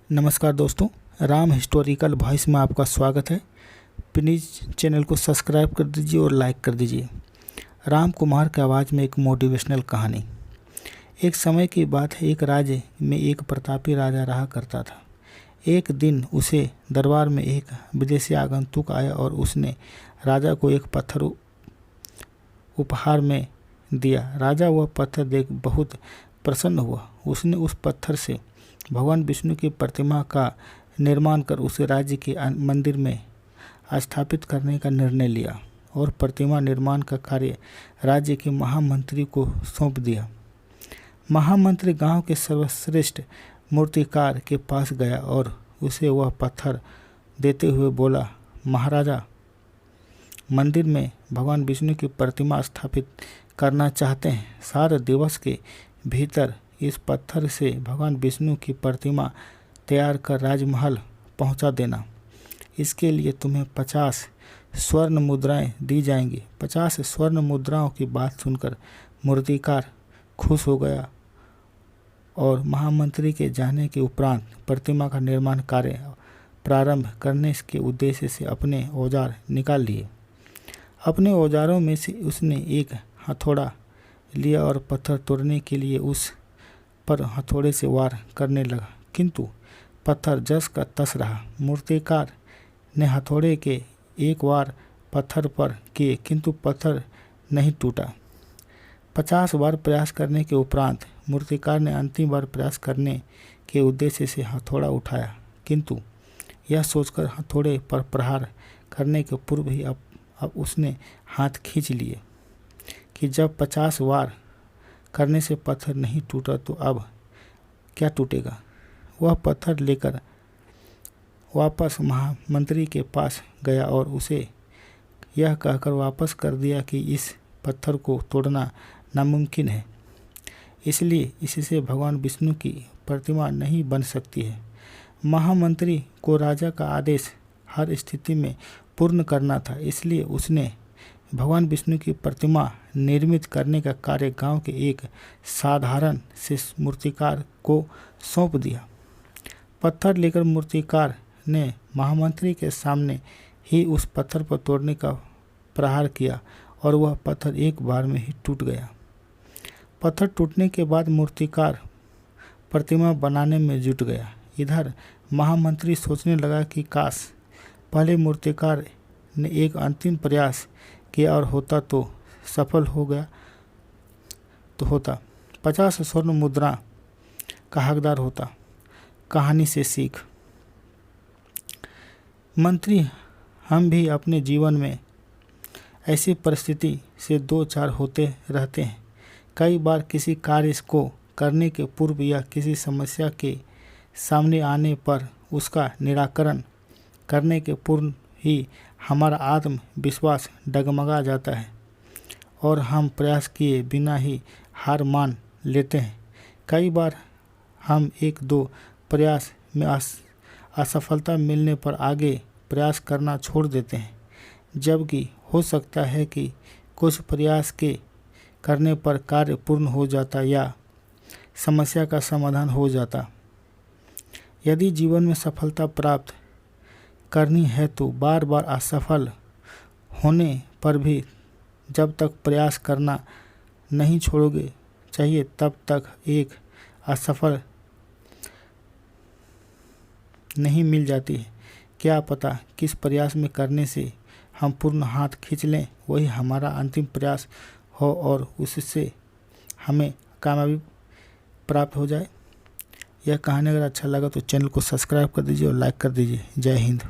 नमस्कार दोस्तों, Ram historical voice में आपका स्वागत है। प्लीज़ चैनल को सब्सक्राइब कर दीजिए और लाइक कर दीजिए। राम कुमार की आवाज़ में एक मोटिवेशनल कहानी। एक समय की बात है, एक राज्य में एक प्रतापी राजा रहा करता था। एक दिन उसे दरबार में एक विदेशी आगंतुक आया और उसने राजा को एक पत्थर उपहार में दिया। राजा वह पत्थर देख बहुत प्रसन्न हुआ। उसने उस पत्थर से भगवान विष्णु की प्रतिमा का निर्माण कर उसे राज्य के मंदिर में स्थापित करने का निर्णय लिया और प्रतिमा निर्माण का कार्य राज्य के महामंत्री को सौंप दिया। महामंत्री गांव के सर्वश्रेष्ठ मूर्तिकार के पास गया और उसे वह पत्थर देते हुए बोला, महाराजा, मंदिर में भगवान विष्णु की प्रतिमा स्थापित करना चाहते हैं। 7 दिवस के भीतर इस पत्थर से भगवान विष्णु की प्रतिमा तैयार कर राजमहल पहुंचा देना। इसके लिए तुम्हें 50 स्वर्ण मुद्राएं दी जाएंगी। 50 स्वर्ण मुद्राओं की बात सुनकर मूर्तिकार खुश हो गया और महामंत्री के जाने के उपरांत प्रतिमा का निर्माण कार्य प्रारंभ करने के उद्देश्य से अपने औजार निकाल लिए। अपने औजारों में से उसने एक हथौड़ा लिया और पत्थर तोड़ने के लिए उस पर हथौड़े से वार करने लगा, किंतु पत्थर जस का तस रहा। मूर्तिकार ने हथौड़े के एक वार पत्थर पर किए, किंतु पत्थर नहीं टूटा। 50 बार प्रयास करने के उपरांत मूर्तिकार ने अंतिम बार प्रयास करने के उद्देश्य से हथौड़ा उठाया, किंतु यह सोचकर हथौड़े पर प्रहार करने के पूर्व ही अब उसने हाथ खींच लिए कि जब 50 वार करने से पत्थर नहीं टूटा तो अब क्या टूटेगा। वह पत्थर लेकर वापस महामंत्री के पास गया और उसे यह कहकर वापस कर दिया कि इस पत्थर को तोड़ना नामुमकिन है, इसलिए इससे भगवान विष्णु की प्रतिमा नहीं बन सकती है। महामंत्री को राजा का आदेश हर स्थिति में पूर्ण करना था, इसलिए उसने भगवान विष्णु की प्रतिमा निर्मित करने का कार्य गांव के एक साधारण से मूर्तिकार को सौंप दिया। पत्थर लेकर मूर्तिकार ने महामंत्री के सामने ही उस पत्थर पर तोड़ने का प्रहार किया और वह पत्थर एक बार में ही टूट गया। पत्थर टूटने के बाद मूर्तिकार प्रतिमा बनाने में जुट गया। इधर महामंत्री सोचने लगा कि काश पहले मूर्तिकार ने एक अंतिम प्रयास किया और होता तो सफल हो गया तो होता, 50 स्वर्ण मुद्रा का हकदार होता। कहानी से सीख। मंत्री, हम भी अपने जीवन में ऐसी परिस्थिति से 2-4 होते रहते हैं। कई बार किसी कार्य को करने के पूर्व या किसी समस्या के सामने आने पर उसका निराकरण करने के पूर्व ही हमारा आत्मविश्वास डगमगा जाता है और हम प्रयास किए बिना ही हार मान लेते हैं। कई बार हम 1-2 प्रयास में असफलता मिलने पर आगे प्रयास करना छोड़ देते हैं, जबकि हो सकता है कि कुछ प्रयास के करने पर कार्य पूर्ण हो जाता या समस्या का समाधान हो जाता। यदि जीवन में सफलता प्राप्त करनी है तो बार बार असफल होने पर भी जब तक प्रयास करना नहीं छोड़ोगे चाहिए, तब तक एक असफल नहीं मिल जाती है। क्या पता किस प्रयास में करने से हम पूर्ण हाथ खींच लें, वही हमारा अंतिम प्रयास हो और उससे हमें कामयाबी प्राप्त हो जाए। यह कहानी अगर अच्छा लगा तो चैनल को सब्सक्राइब कर दीजिए और लाइक कर दीजिए। जय हिंद।